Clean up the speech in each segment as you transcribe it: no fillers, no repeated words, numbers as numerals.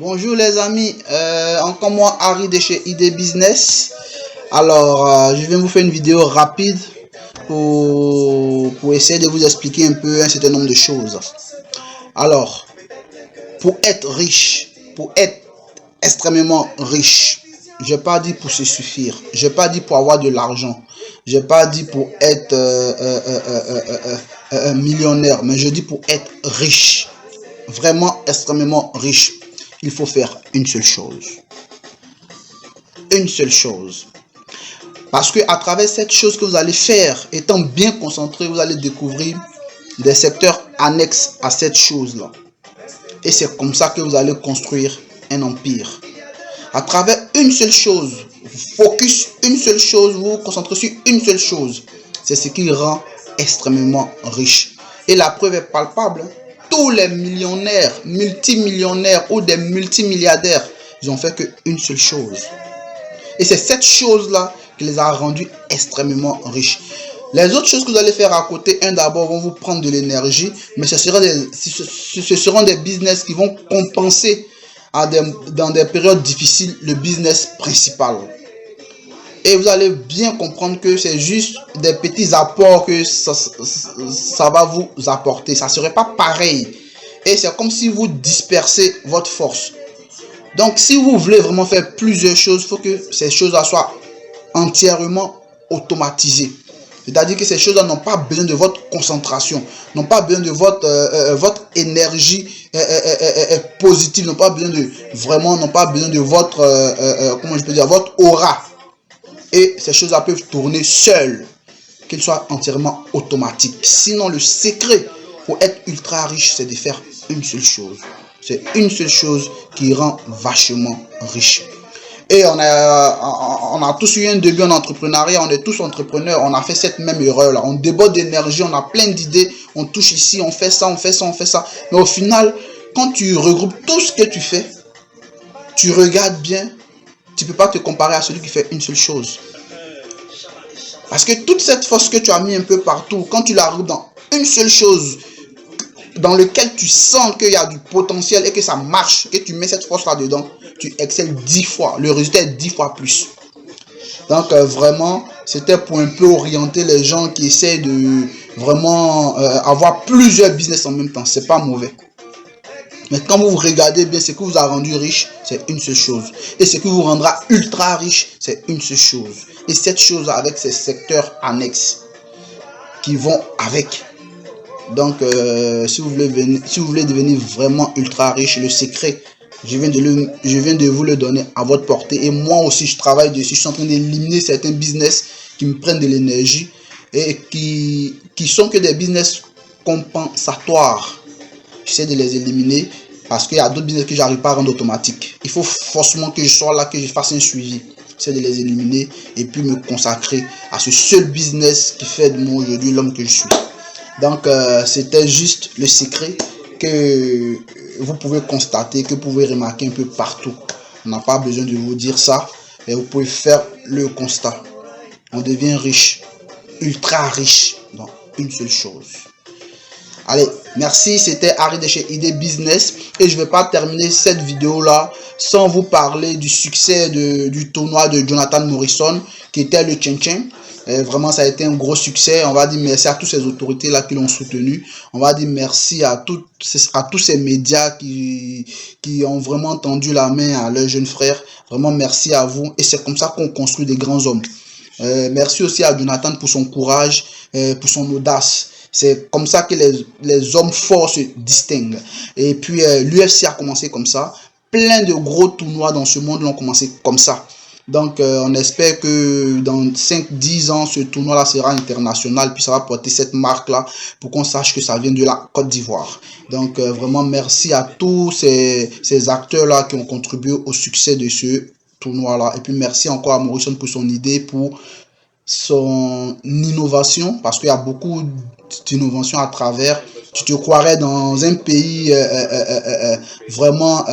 Bonjour les amis, encore moi Harry de chez ID Business. Alors, je viens vous faire une vidéo rapide pour essayer de vous expliquer un peu un certain nombre de choses. Alors, pour être riche, pour être extrêmement riche, je n'ai pas dit pour se suffire, je n'ai pas dit pour avoir de l'argent, je n'ai pas dit pour être millionnaire, mais je dis pour être riche, vraiment extrêmement riche. Il faut faire une seule chose. Une seule chose. Parce que à travers cette chose que vous allez faire, étant bien concentré, vous allez découvrir des secteurs annexes à cette chose-là. Et c'est comme ça que vous allez construire un empire. À travers une seule chose, focus une seule chose, vous vous concentrez sur une seule chose. C'est ce qui rend extrêmement riche. Et la preuve est palpable. Tous les millionnaires, multimillionnaires ou des multimilliardaires, ils n'ont fait qu'une seule chose. Et c'est cette chose-là qui les a rendus extrêmement riches. Les autres choses que vous allez faire à côté, d'abord vont vous prendre de l'énergie, mais ce seront des business qui vont compenser dans des périodes difficiles le business principal. Et vous allez bien comprendre que c'est juste des petits apports que ça va vous apporter. Ça ne serait pas pareil. Et c'est comme si vous dispersez votre force. Donc, si vous voulez vraiment faire plusieurs choses, il faut que ces choses-là soient entièrement automatisées. C'est-à-dire que ces choses-là n'ont pas besoin de votre concentration, n'ont pas besoin de votre énergie positive, n'ont pas besoin de votre, comment je peux dire, votre aura. Et ces choses-là peuvent tourner seules, qu'elles soient entièrement automatiques. Sinon, le secret pour être ultra riche, c'est de faire une seule chose. C'est une seule chose qui rend vachement riche. Et on a tous eu un début en entrepreneuriat, on est tous entrepreneurs, on a fait cette même erreur-là. On déborde d'énergie, on a plein d'idées, on touche ici, on fait ça, on fait ça, on fait ça. Mais au final, quand tu regroupes tout ce que tu fais, tu regardes bien, tu ne peux pas te comparer à celui qui fait une seule chose. Parce que toute cette force que tu as mis un peu partout, quand tu la regroupes dans une seule chose, dans lequel tu sens qu'il y a du potentiel et que ça marche, que tu mets cette force là-dedans, tu excelles 10 fois. Le résultat est 10 fois plus. Donc, vraiment, c'était pour un peu orienter les gens qui essaient de vraiment avoir plusieurs business en même temps. C'est pas mauvais. Mais quand vous regardez bien ce qui vous a rendu riche, c'est une seule chose. Et ce qui vous rendra ultra riche, c'est une seule chose. Et cette chose avec ces secteurs annexes qui vont avec. Donc, si vous voulez devenir vraiment ultra riche, le secret, je viens de vous le donner à votre portée. Et moi aussi, je travaille dessus. Je suis en train d'éliminer certains business qui me prennent de l'énergie et qui sont que des business compensatoires. J'essaie de les éliminer parce qu'il y a d'autres business que j'arrive pas à rendre automatique. Il faut forcément que je sois là, que je fasse un suivi. J'essaie de les éliminer et puis me consacrer à ce seul business qui fait de moi aujourd'hui l'homme que je suis. Donc, c'était juste le secret que vous pouvez constater, que vous pouvez remarquer un peu partout. On n'a pas besoin de vous dire ça, mais vous pouvez faire le constat. On devient riche, ultra riche, dans une seule chose. Allez, merci, c'était Harry de chez ID Business et je ne vais pas terminer cette vidéo là sans vous parler du succès du tournoi de Jonathan Morrison qui était le Tchin-Tchin. Vraiment, ça a été un gros succès. On va dire merci à toutes ces autorités là qui l'ont soutenu. On va dire merci à tous ces médias qui ont vraiment tendu la main à leurs jeunes frères. Vraiment, merci à vous. Et c'est comme ça qu'on construit des grands hommes. Merci aussi à Jonathan pour son courage, pour son audace. C'est comme ça que les hommes forts se distinguent. Et puis, l'UFC a commencé comme ça. Plein de gros tournois dans ce monde l'ont commencé comme ça. Donc, on espère que dans 5-10 ans, ce tournoi-là sera international, puis ça va porter cette marque-là pour qu'on sache que ça vient de la Côte d'Ivoire. Donc, vraiment, merci à tous ces acteurs-là qui ont contribué au succès de ce tournoi-là. Et puis, merci encore à Morrison pour son idée, pour son innovation, parce qu'il y a beaucoup d'innovation à travers. Tu te croirais dans un pays vraiment,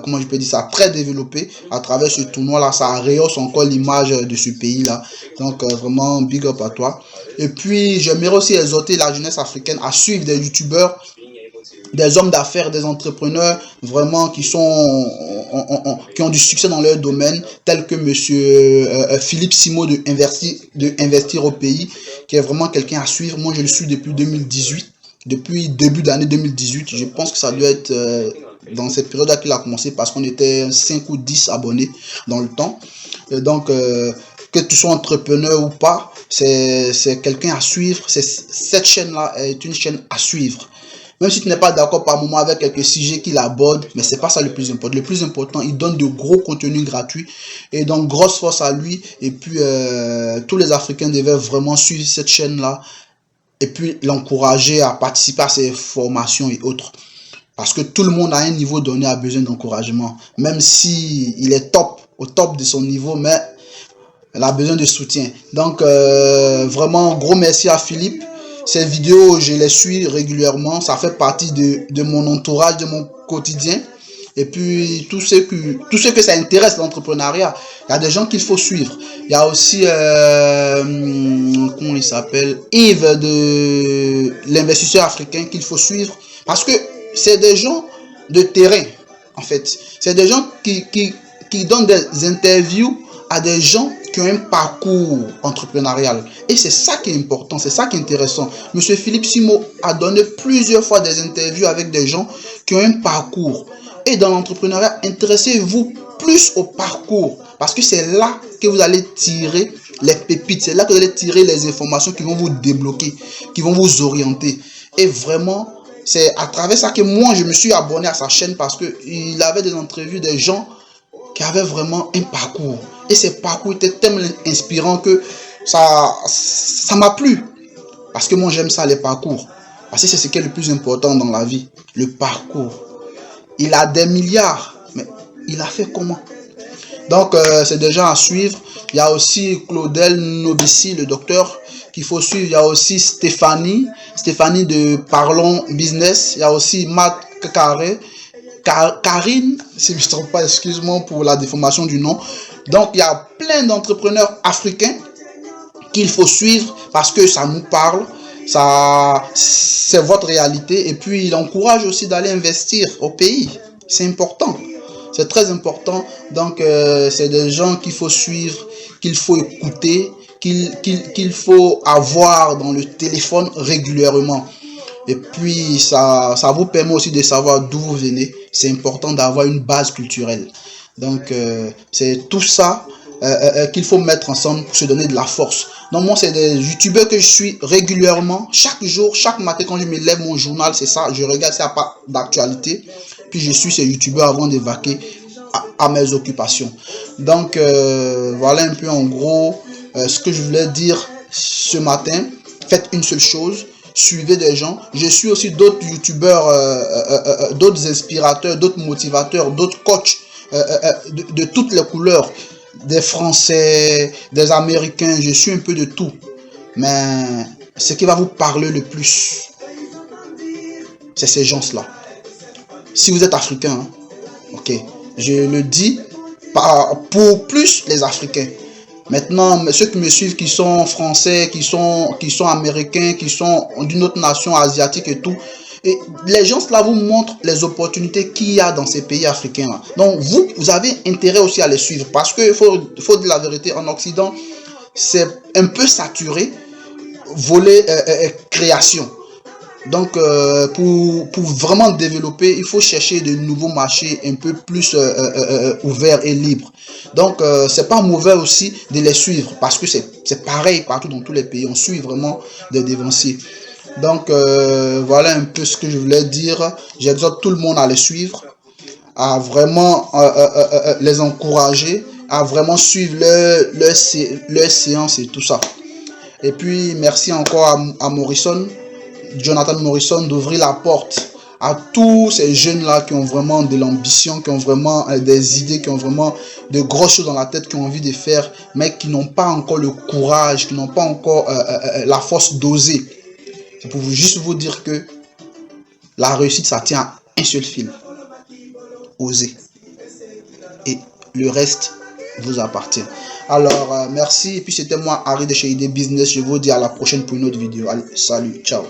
comment je peux dire ça, très développé. À travers ce tournoi-là, ça rehausse encore l'image de ce pays-là. Donc, vraiment, big up à toi. Et puis, j'aimerais aussi exhorter la jeunesse africaine à suivre des youtubeurs des hommes d'affaires, des entrepreneurs vraiment qui ont du succès dans leur domaine, tels que monsieur Philippe Simo de Investir au pays, qui est vraiment quelqu'un à suivre. Moi, je le suis depuis 2018, depuis début d'année 2018. Je pense que ça doit être dans cette période-là qu'il a commencé, parce qu'on était 5 ou 10 abonnés dans le temps. Donc, que tu sois entrepreneur ou pas, c'est quelqu'un à suivre. Cette chaîne-là est une chaîne à suivre. Même si tu n'es pas d'accord par moment avec quelques sujets qu'il aborde, mais c'est pas ça le plus important. Le plus important, il donne de gros contenus gratuits. Et donc, grosse force à lui. Et puis, tous les Africains devaient vraiment suivre cette chaîne-là. Et puis, l'encourager à participer à ses formations et autres. Parce que tout le monde à un niveau donné a besoin d'encouragement. Même si il est au top de son niveau, mais elle a besoin de soutien. Donc, vraiment, gros merci à Philippe. Ces vidéos, je les suis régulièrement. Ça fait partie de mon entourage, de mon quotidien. Et puis, tous ceux que ça intéresse, l'entrepreneuriat, il y a des gens qu'il faut suivre. Il y a aussi, comment il s'appelle, Yves de l'investisseur africain qu'il faut suivre. Parce que c'est des gens de terrain, en fait. C'est des gens qui donnent des interviews à des gens qui ont un parcours entrepreneurial. Et c'est ça qui est important, c'est ça qui est intéressant. Monsieur Philippe Simo a donné plusieurs fois des interviews avec des gens qui ont un parcours. Et dans l'entrepreneuriat, intéressez-vous plus au parcours. Parce que c'est là que vous allez tirer les pépites. C'est là que vous allez tirer les informations qui vont vous débloquer, qui vont vous orienter. Et vraiment, c'est à travers ça que moi, je me suis abonné à sa chaîne, parce qu'il avait des interviews des gens qui avaient vraiment un parcours. Et ces parcours étaient tellement inspirants que ça m'a plu. Parce que moi, j'aime ça, les parcours. Parce que c'est ce qui est le plus important dans la vie, le parcours. Il a des milliards, mais il a fait comment? Donc, c'est des gens à suivre. Il y a aussi Claudel Nobici, le docteur, qu'il faut suivre. Il y a aussi Stéphanie de Parlons Business. Il y a aussi Matt Carré. Karine, si je ne me trompe pas, excuse-moi pour la déformation du nom. Donc, il y a plein d'entrepreneurs africains qu'il faut suivre parce que ça nous parle, c'est votre réalité. Et puis, il encourage aussi d'aller investir au pays. C'est important. C'est très important. Donc, c'est des gens qu'il faut suivre, qu'il faut écouter, qu'il faut avoir dans le téléphone régulièrement. Et puis, ça vous permet aussi de savoir d'où vous venez. C'est important d'avoir une base culturelle. Donc, c'est tout ça qu'il faut mettre ensemble pour se donner de la force. Donc, moi, c'est des youtubeurs que je suis régulièrement. Chaque jour, chaque matin, quand je me lève mon journal, c'est ça. Je regarde s'il n'y a pas d'actualité. Puis, je suis ces youtubeurs avant de vaquer à mes occupations. Donc, voilà un peu en gros ce que je voulais dire ce matin. Faites une seule chose. Suivez des gens. Je suis aussi d'autres youtubeurs, d'autres inspirateurs, d'autres motivateurs, d'autres coachs de toutes les couleurs. Des Français, des Américains. Je suis un peu de tout. Mais ce qui va vous parler le plus, c'est ces gens-là. Si vous êtes africain, hein, ok, je le dis pour plus les Africains. Maintenant, ceux qui me suivent, qui sont français, qui sont américains, qui sont d'une autre nation asiatique et tout, et les gens là vous montrent les opportunités qu'il y a dans ces pays africains là. Donc vous avez intérêt aussi à les suivre, parce que faut dire la vérité, en Occident c'est un peu saturé volet création. Donc, pour vraiment développer, il faut chercher de nouveaux marchés un peu plus ouverts et libres. Donc, c'est pas mauvais aussi de les suivre, parce que c'est pareil partout dans tous les pays. On suit vraiment des dévanciers. Donc, voilà un peu ce que je voulais dire. J'exhorte tout le monde à les suivre, à vraiment les encourager, à vraiment suivre leur séance et tout ça. Et puis, merci encore à Morrison. Jonathan Morrison, d'ouvrir la porte à tous ces jeunes-là qui ont vraiment de l'ambition, qui ont vraiment des idées, qui ont vraiment de grosses choses dans la tête, qui ont envie de faire, mais qui n'ont pas encore le courage, qui n'ont pas encore la force d'oser. C'est pour juste vous dire que la réussite, ça tient à un seul fil. Oser. Et le reste vous appartient. Alors, merci. Et puis, c'était moi, Harry de chez ID Business. Je vous dis à la prochaine pour une autre vidéo. Allez, salut, ciao.